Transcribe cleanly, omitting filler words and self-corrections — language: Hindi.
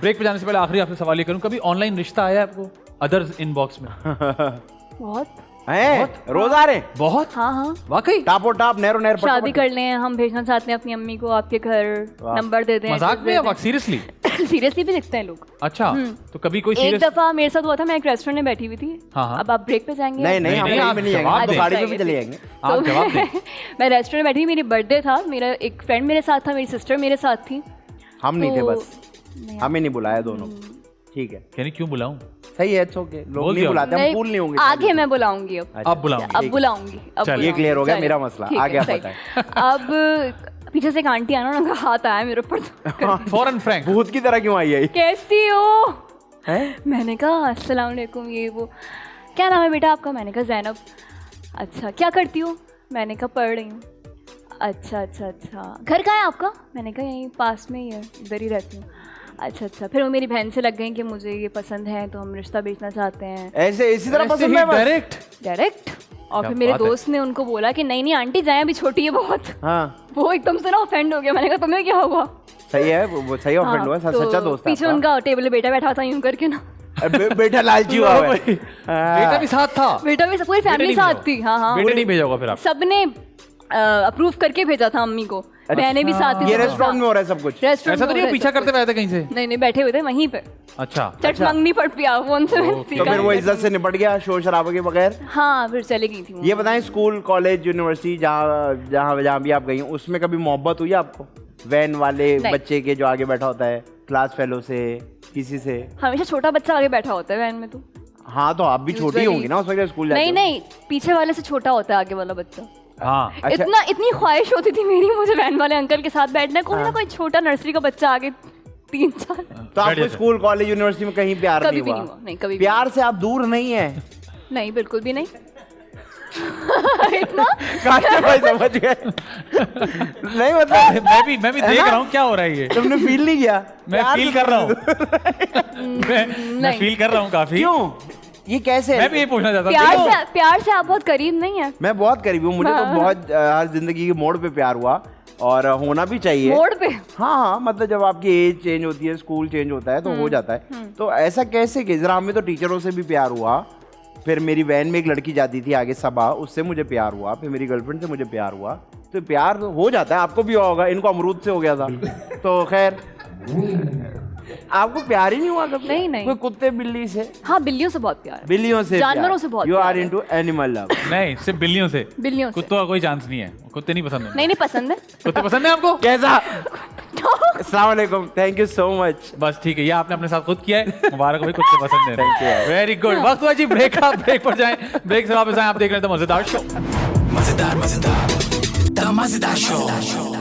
ब्रेक पे जाने से पहले आखिरी आपसे सवाल ये करूं, कभी ऑनलाइन रिश्ता आया है आपको अदर्स इनबॉक्स में? बहुत हैं रोज आ रहे हैं? बहुत? हाँ हाँ वाकई? टापो टाप नैरो नैर शादी कर लें, हम भेजना चाहते हैं अपनी अम्मी को आपके घर, नंबर दे दें। मजाक में या सीरियसली? सीरियसली भी लिखते हैं लोग। अच्छा तो कभी कोई एक सीरियस? दफा मेरे साथ हुआ था, मैं एक रेस्टोरेंट में बैठी हुई थी। हाँ। अब आप ब्रेक पे जाएंगे? नहीं नहीं, हम नहीं, कहीं आप भी नहीं जाएंगे, जवाब हम तो दें। गाड़ी में भी चले जाएंगे। आप जवाब दें। मैं रेस्टोरेंट में बैठी, मेरी बर्थडे था, मेरा एक फ्रेंड मेरे साथ था, मेरी सिस्टर मेरे साथ थी। हम नहीं थे तो- बस, हमें नहीं बुलाया दोनों। ठीक है, यानी क्यों बुलाऊं? सही है, इट्स ओके। लोग बोल नहीं दिया। बुलाते, हम कूल नहीं होंगे। आगे मैं बुलाऊंगी अब। अच्छा, अब बुलाऊंगी। अब बुलाऊंगी, अब चलिए, ये क्लियर हो गया चलिए, मेरा मसला। ठीक है, आगे आप सही। बताएं। अब पीछे से एक आंटी आना, उनका हाथ आया मेरे ऊपर। फॉरन फ्रैंक। भूत की तरह क्यों आई है? कैसी हो? हैं? मैंने कहा अस्सलाम वालेकुम, ये वो। क्या नाम है बेटा आपका? मैंने कहा जैनब। अच्छा, क्या करती हो? मैंने कहा पढ़ रही हूँ। अच्छा अच्छा अच्छा, घर कहाँ है आपका? मैंने कहा यहीं पास में ही है, इधर ही रहती हूँ। अच्छा अच्छा, फिर वो मेरी बहन से लग गई कि मुझे ये पसंद है तो हम रिश्ता बेचना चाहते हैं। ऐसे इसी तरह पसंद है बस? डायरेक्ट? डायरेक्ट। और क्या फिर मेरे बात है। दोस्त ने उनको बोला कि नहीं नहीं आंटी जाए, अभी छोटी है बहुत। हाँ वो एकदम से ना ऑफेंड हो गया। मैंने कहा तुम्हें क्या हुआ? सही है, वो सही ऑफेंड हुआ, तो सच्चा दोस्त है पीछे आपका। उनका टेबल पे बेटा बैठा था यूं करके ना। बेटा लालची हुआ है। बेटा भी साथ था? बेटा भी पूरी फैमिली साथ थी। हाँ हाँ, बेटे नहीं भेजा होगा फिर आप? सबने अप्रूव करके भेजा था अम्मी को, बहने भी साथ थी। ये रेस्टोरेंट में हो रहा है सब कुछ? रेस्टोरेंट ऐसा तो नहीं पीछा करते हुए थे कहीं से? नहीं नहीं, बैठे हुए थे वहीं पे। अच्छा चट मंगनी पड़ पिया वो उनसे मैंने तो सीखा। फिर वो इज्जत से निपट गया शोर शराबे के बगैर? हाँ, फिर चली गई थी वो। ये बताएं, स्कूल कॉलेज यूनिवर्सिटी जहाँ जहाँ जहाँ भी आप गई हैं, उसमें कभी मोहब्बत हुई आपको वैन वाले नहीं। बच्चे के जो आगे बैठा होता है, क्लास फेलो से, किसी से? हमेशा छोटा बच्चा आगे बैठा होता है वैन में तो। हाँ तो आप भी छोटी Usually- होंगी ना उस वक्त स्कूल जाते नहीं हो? नहीं, पीछे वाले से छोटा होता है आगे वाला बच्चा। हाँ। अच्छा। इतनी ख्वाहिश होती थी मेरी मुझे वैन वाले अंकल के साथ बैठना, कोई ना कोई छोटा नर्सरी का बच्चा आगे 3-4। तो आपको स्कूल कॉलेज यूनिवर्सिटी में कहीं प्यार कभी नहीं भी हुआ? नहीं हुआ, नहीं कभी भी प्यार से आप दूर नहीं है? नहीं, बिल्कुल भी नहीं। इतना काटे भाई समझ गए। नहीं मतलब मैं भी देख रहा हूँ क्या हो रहा है ये। तुमने फील नहीं किया? मैं प्यार फील से कर रहा हूँ। दूर- मैं नहीं। फील कर रहा हूँ काफी। क्यों? ये कैसे? मैं भी ये पूछना चाहता हूँ। प्यार से आप बहुत करीब नहीं है। मैं बहुत करीब हूँ, मुझे तो बहुत हर जिंदगी के मोड़ पे प्यार हुआ और होना भी चाहिए। मोड़ पे? हाँ हाँ, मतलब जब आपकी एज चेंज होती है, स्कूल चेंज होता है तो हो जाता है। तो ऐसा कैसे कि जरा, हमें तो टीचरों से भी प्यार हुआ, फिर मेरी वैन में एक लड़की जाती थी आगे सबा, उससे मुझे प्यार हुआ, फिर मेरी गर्लफ्रेंड से मुझे प्यार हुआ। तो प्यार हो जाता है, आपको भी हुआ होगा, इनको अमरूद से हो गया था। तो खैर आपको प्यार ही नहीं हुआ कभी? नहीं, नहीं। कोई कुत्ते बिल्ली से? हाँ, बिल्लियों से बहुत प्यार है। बिल्लियों से? जानवरों से बहुत यू प्यार आर है। Into animal love? नहीं, सिर्फ बिल्लियों से। बिल्लियों से कुत्तों का कोई चांस नहीं है, कुत्ते नहीं पसंद है। नहीं नहीं पसंद है। कुत्ते पसंद है आपको? कैसा? अस्सलाम वालेकुम, थैंक यू सो मच। बस ठीक है, ये आपने अपने साथ खुद किया है। मुबारक हो भाई, कुत्ते पसंद है। Thank you. Very good. वक्त हुआ जी ब्रेक का। ब्रेक पर जाएं, ब्रेक से वापस आए, आप देख रहे हैं द मजेदार शो। मजेदार मजेदार द मजेदार शो।